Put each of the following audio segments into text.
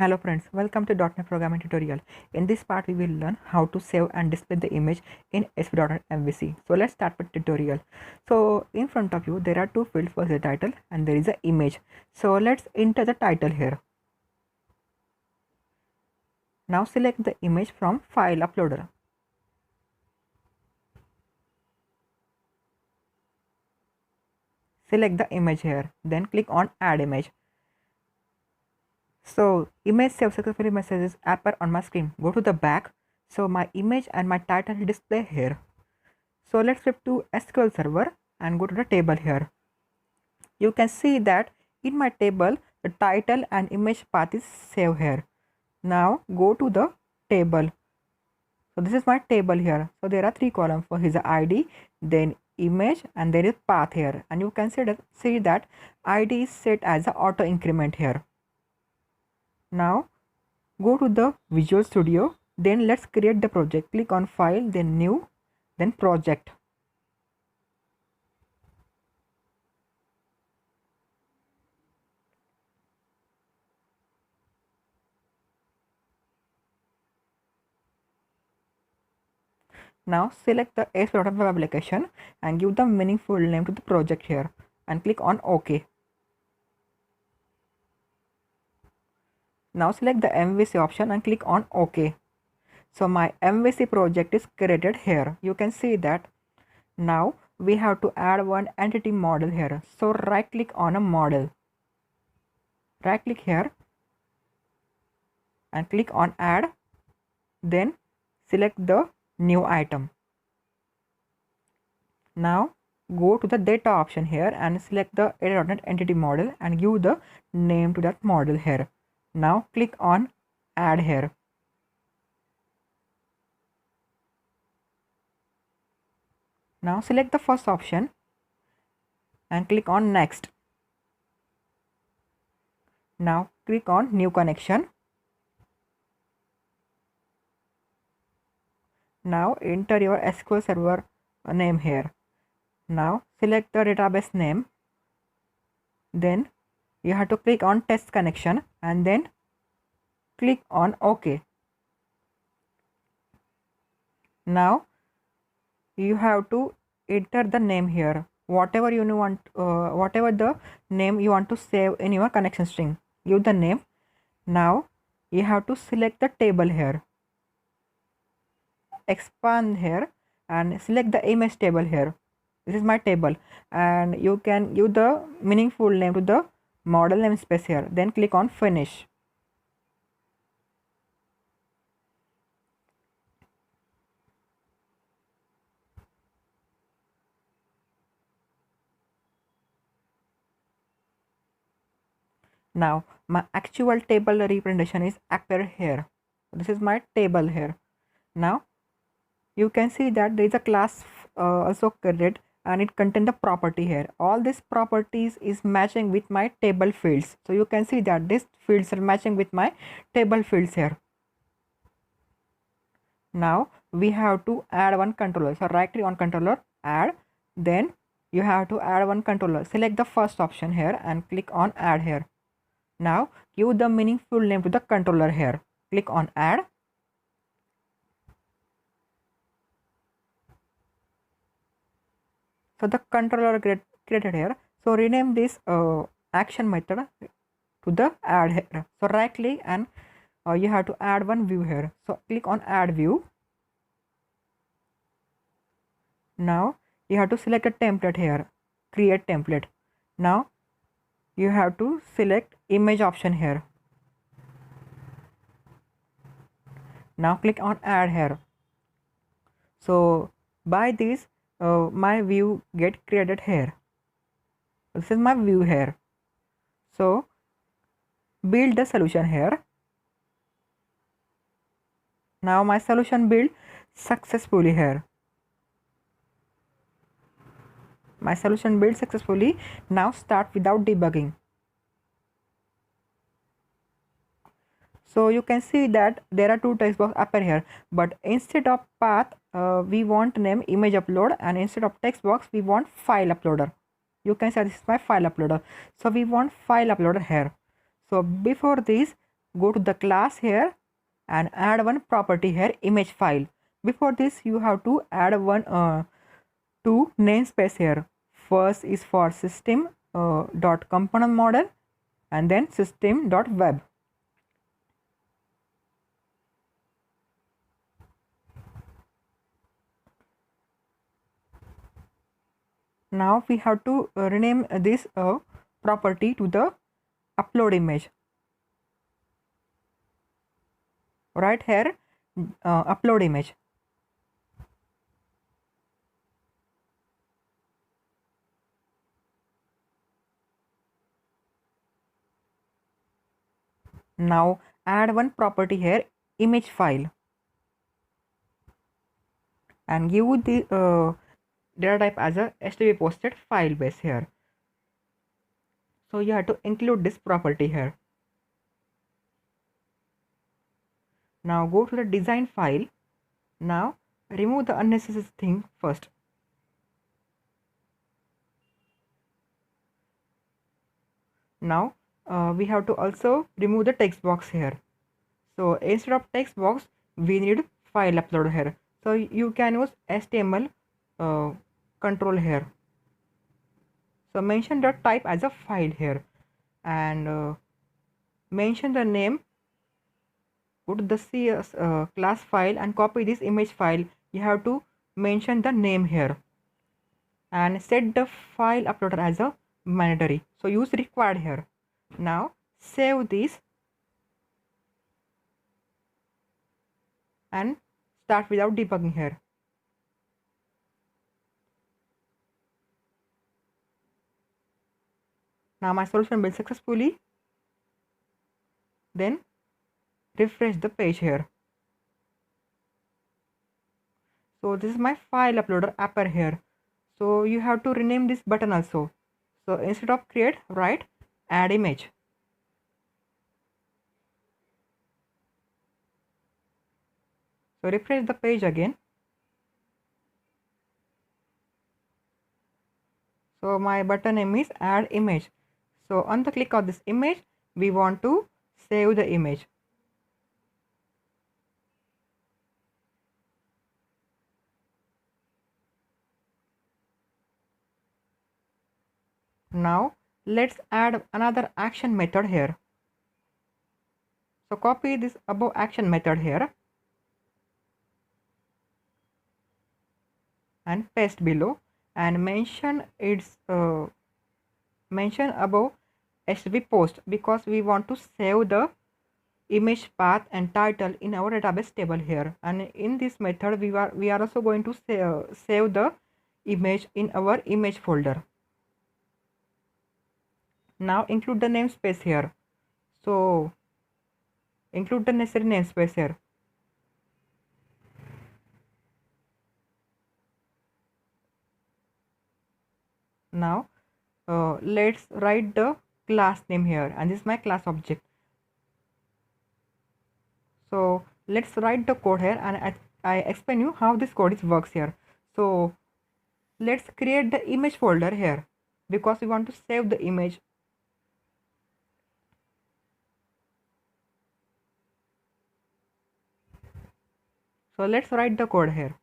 Hello friends, welcome to .NET programming tutorial. In this part we will learn how to save and display the image in asp.mvc. So let's start with tutorial. So in front of you there are two fields, first the title and there is an image. So let's enter the title here. Now select the image from file uploader. Select the image here, then click on add image. So image save successfully messages appear on my screen. Go to the back. So my image and my title display here. So let's flip to SQL Server and go to the table here. You can see that in my table the title and image path is saved here. Now go to the table. So this is my table here. So there are three columns. For his ID, then image, and there is path here. And you can see that ID is set as a auto increment here. Now go to the Visual Studio. Then let's create the project. Click on File, then New, then Project. Now select the asp.mvc application and give the meaningful name to the project here and click on OK. Now select the MVC option and click on OK. So my MVC project is created here. You can see that. Now we have to add one entity model here. So right click on a model. Right click here and click on add. Then select the new item. Now go to the data option here and select the data.NET entity model and give the name to that model here. Now click on add here. Now select the first option and click on next. Now click on new connection. Now enter your SQL Server name here. Now select the database name. Then you have to click on test connection and then click on OK. Now you have to enter the name here. Whatever you want, whatever the name you want to save in your connection string, give the name. Now you have to select the table here. Expand here and select the image table here. This is my table, and you can give the meaningful name to the model namespace here. Then click on finish. Now my actual table representation is appear here. This is my table here. Now you can see that there is a class also created and it contains the property here. All these properties is matching with my table fields. So you can see that these fields are matching with my table fields here. Now we have to add one controller. So right click on controller, add. Then you have to add one controller. Select the first option here and click on add here. Now give the meaningful name to the controller here. Click on add. So the controller created here. So rename this action method to the add here. So right click and you have to add one view here. So click on add view. Now you have to select a template here. Create template. Now you have to select image option here. Now click on add here. So by this my view get created here. This is my view here. So build the solution here. Now my solution built successfully here. My solution built successfully. Now start without debugging. So you can see that there are two text box appear here, but instead of path we want name image upload, and instead of text box we want file uploader. You can say this is my file uploader. So we want file uploader here. So before this, go to the class here and add one property here, image file. Before this you have to add one two namespace here. First is for system dot component model and then system dot web. Now we have to rename this property to the upload image. Right here, upload image. Now add one property here, image file, and give the data type as a HTTP posted file base here. So you have to include this property here. Now go to the design file. Now remove the unnecessary thing first. Now we have to also remove the text box here. So instead of text box we need file upload here. So you can use HTML control here. So mention the type as a file here and mention the name. Go to the CS class file and copy this image file. You have to mention the name here and set the file uploader as a mandatory. So use required here. Now save this and start without debugging here. Now my solution built successfully. Then refresh the page here. So this is my file uploader upper here. So you have to rename this button also. So instead of create, write add image. So refresh the page again. So my button name is add image. So on the click of this image, we want to save the image. Now let's add another action method here. So copy this above action method here and paste below and mention its mention above HTTP post because we want to save the image path and title in our database table here, and in this method we are also going to save the image in our image folder. Now include the namespace here. So include the necessary namespace here. Now let's write the class name here, and this is my class object. So let's write the code here and I explain you how this code works here. So let's create the image folder here because we want to save the image. So let's write the code here.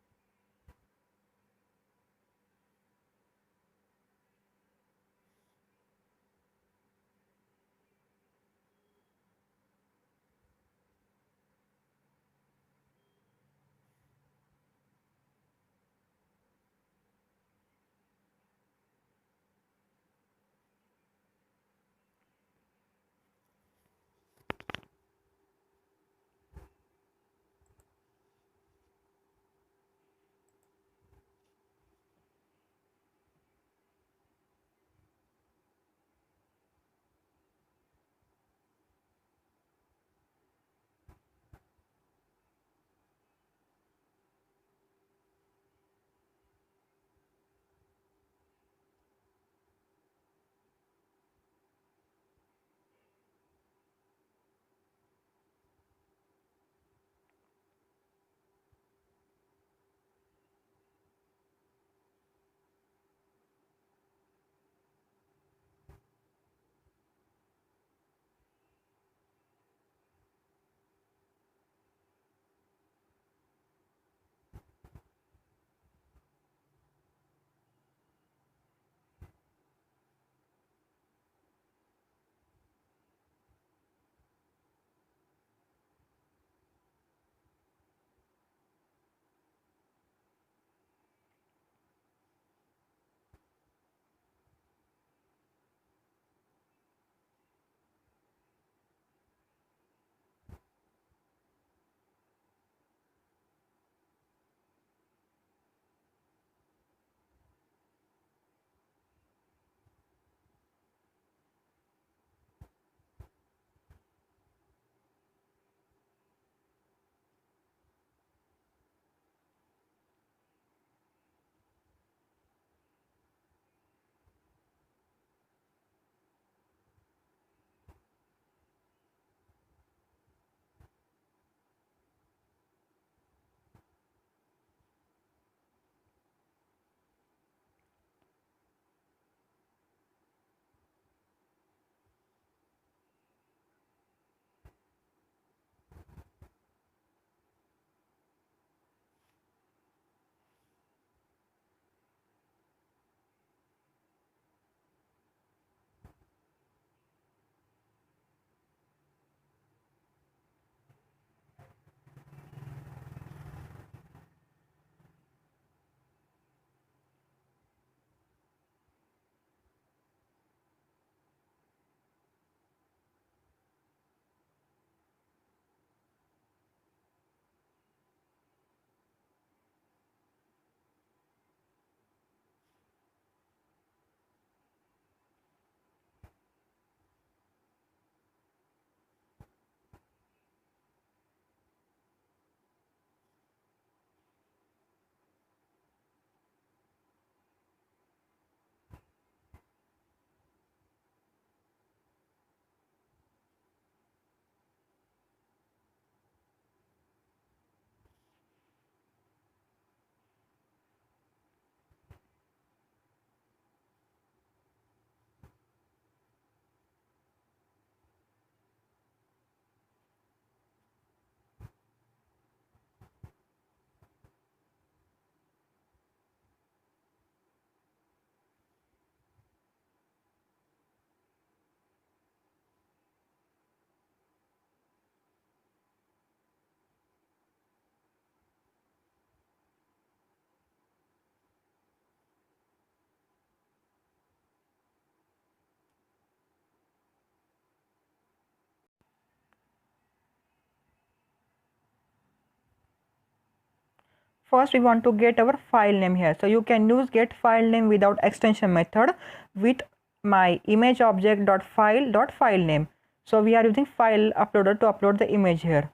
first we want to get our file name here. So you can use get file name without extension method with my image object dot file name. So we are using file uploader to upload the image here.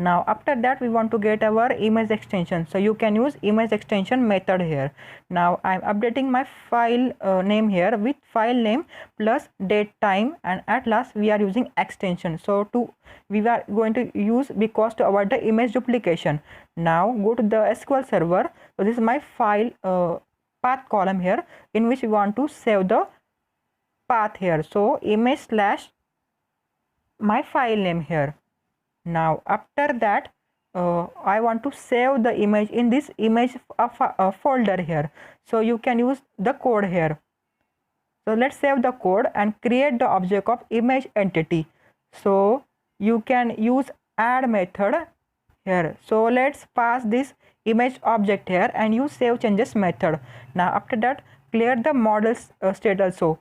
Now after that we want to get our image extension, so you can use image extension method here. Now I am updating my file name here with file name plus date time, and at last we are using extension, so we are going to use because to avoid the image duplication. Now go to the SQL server. So this is my file path column here, in which we want to save the path here, so image slash my file name here. Now after that I want to save the image in this image folder here, so you can use the code here. So let's save the code and create the object of image entity. So you can use add method here. So let's pass this image object here and use save changes method. Now after that clear the model state also.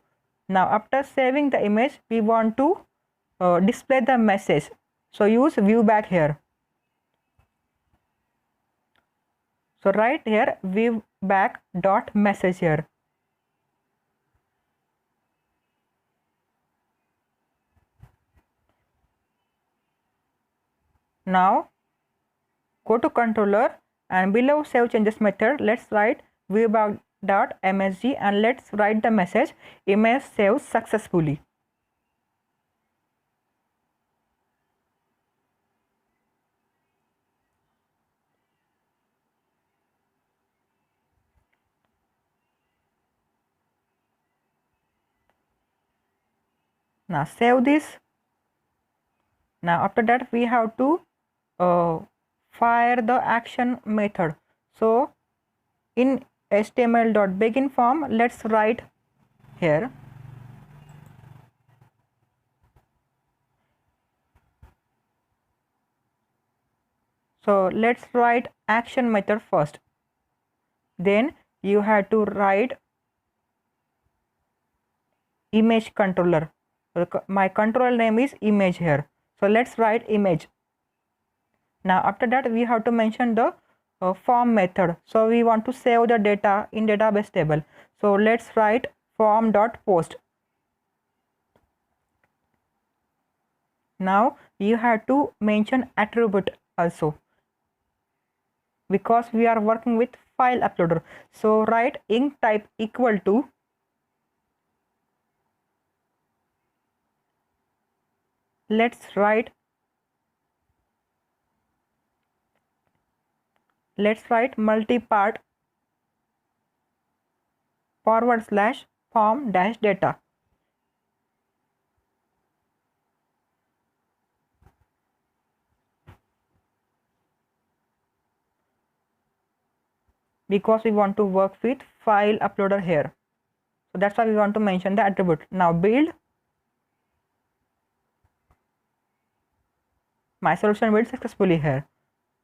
Now after saving the image we want to display the message, so use view back here. So write here view back dot message here. Now go to controller and below save changes method let's write view back dot msg and let's write the message image saved successfully. Now save this. Now after that we have to fire the action method. So in html.begin form let's write here so let's write action method first, then you have to write image controller. My controller name is image here, so let's write image. Now after that we have to mention the form method, so we want to save the data in database table, so let's write form.post. Now you have to mention attribute also because we are working with file uploader, so write ink type equal to let's write multi-part / form dash data. Because we want to work with file uploader here, so that's why we want to mention the attribute. Now build. My solution built successfully here.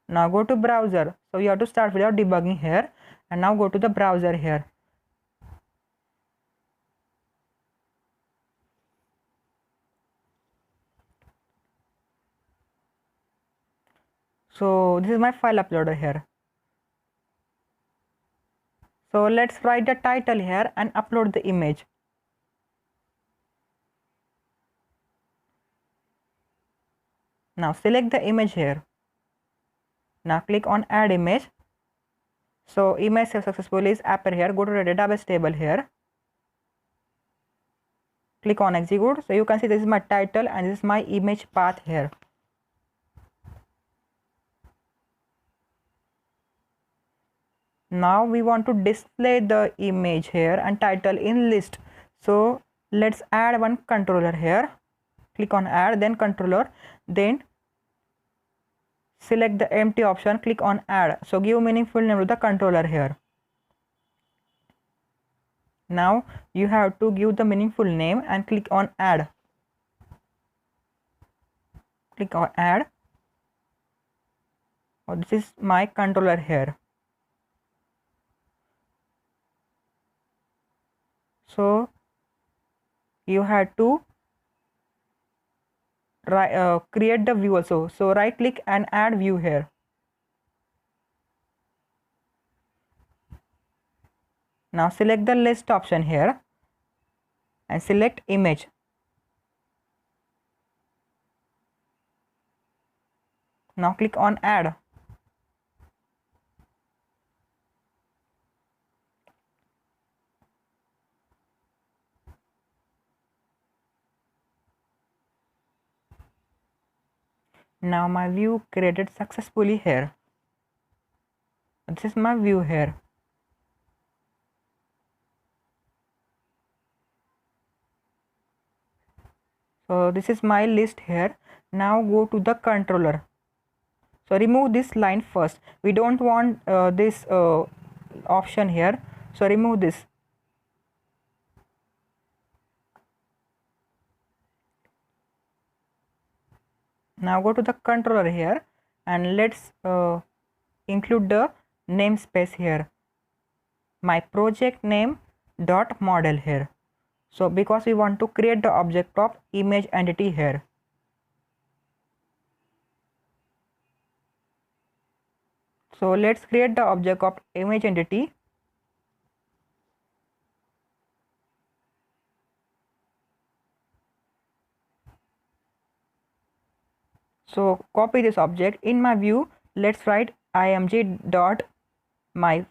Now go to browser, so you have to start without debugging here, and now go to the browser here. So this is my file uploader here. So let's write the title here and upload the image. Now select the image here. Now click on add image. So image saved successfully is appear here. Go to the database table here. Click on execute. So you can see this is my title and this is my image path here. Now we want to display the image here and title in list. So let's add one controller here. Click on add, then controller, then select the empty option, click on add. So give meaningful name to the controller here. Now you have to give the meaningful name and click on add. Click on add. Oh, this is my controller here. So you have to create the view also. So right click and add view here. Now select the list option here and select image. Now click on add. Now my view created successfully here. This is my view here. So this is my list here. Now go to the controller. So remove this line first. We don't want this option here. So remove this. Now go to the controller here and let's include the namespace here. My project name dot model here. So because we want to create the object of image entity here. So let's create the object of image entity. So copy this object. In my view, let's write img dot my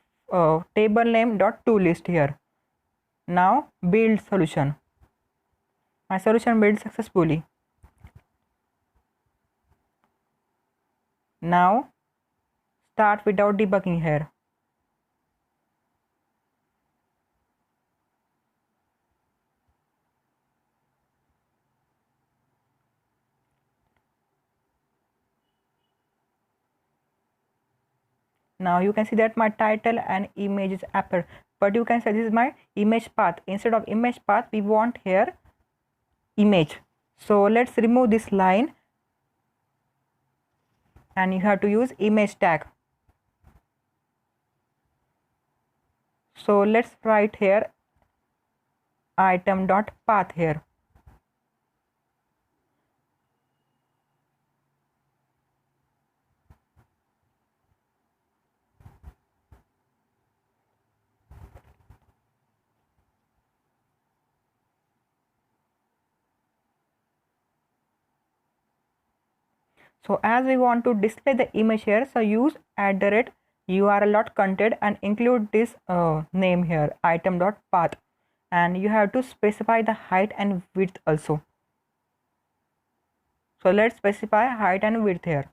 table name dot to list here. Now build solution. My solution built successfully. Now start without debugging here. Now you can see that my title and image is appear, but you can say this is my image path. Instead of image path, we want here image. So let's remove this line and you have to use image tag. So let's write here item dot path here. So as we want to display the image here, so use @URL.content and include this name here item.path, and you have to specify the height and width also. So let's specify height and width here.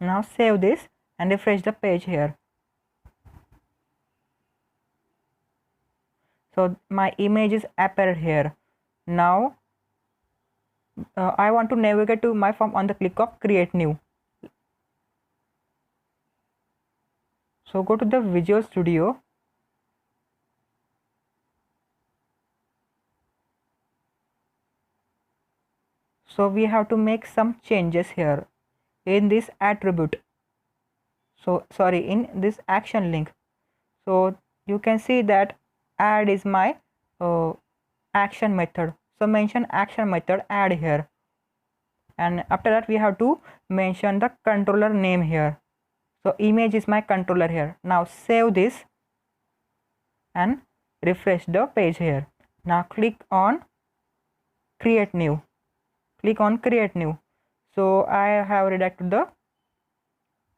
Now save this and refresh the page here. So my image is appeared here. Now I want to navigate to my form on the click of create new. So go to the Visual Studio. So we have to make some changes here in this attribute. So sorry, in this action link. So you can see that add is my action method. So mention action method add here, and after that we have to mention the controller name here. So image is my controller here. Now save this and refresh the page here. Now click on create new. Click on create new. So I have redirected the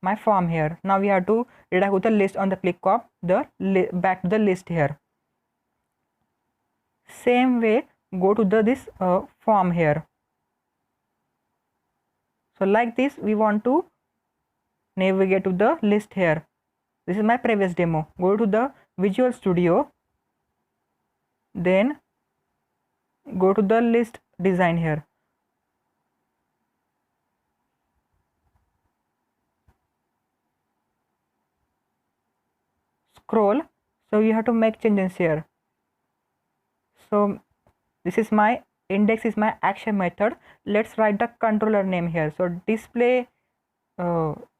my form here. Now we have to redirect the list on the click of the back to the list here. Same way go to the this form here. So like this we want to navigate to the list here. This is my previous demo. Go to the Visual Studio, then go to the list design here. Scroll. So you have to make changes here. So this is my index is my action method. Let's write the controller name here. So display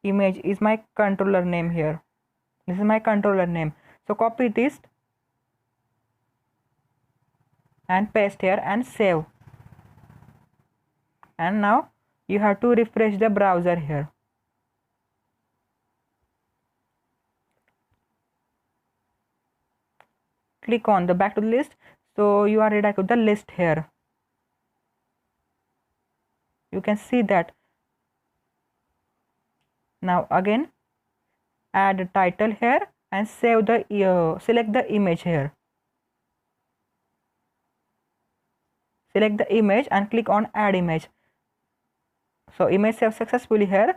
image is my controller name here. This is my controller name. So copy this and paste here and save. And now you have to refresh the browser here. Click on the back to the list. So you are redirected to the list here. You can see that. Now again add a title here and save the select the image here. Select the image and click on add image. So image saved successfully here.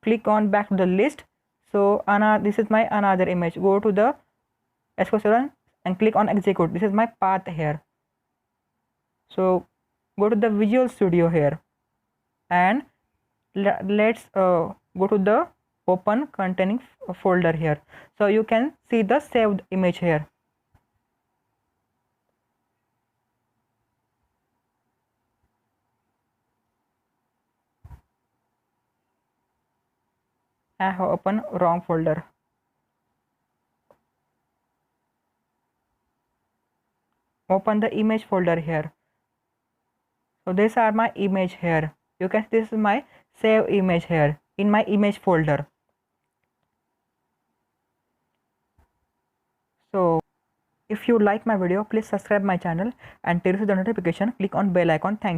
Click on back to the list. So this is my another image. Go to the SQL Server and click on execute. This is my path here. So go to the Visual Studio here and let's go to the open containing folder here. So you can see the saved image here. I have opened wrong folder. Open the image folder here. So these are my image here. You can see this is my save image here in my image folder. So if you like my video, please subscribe my channel and turn on the notification. Click on bell icon. Thank you.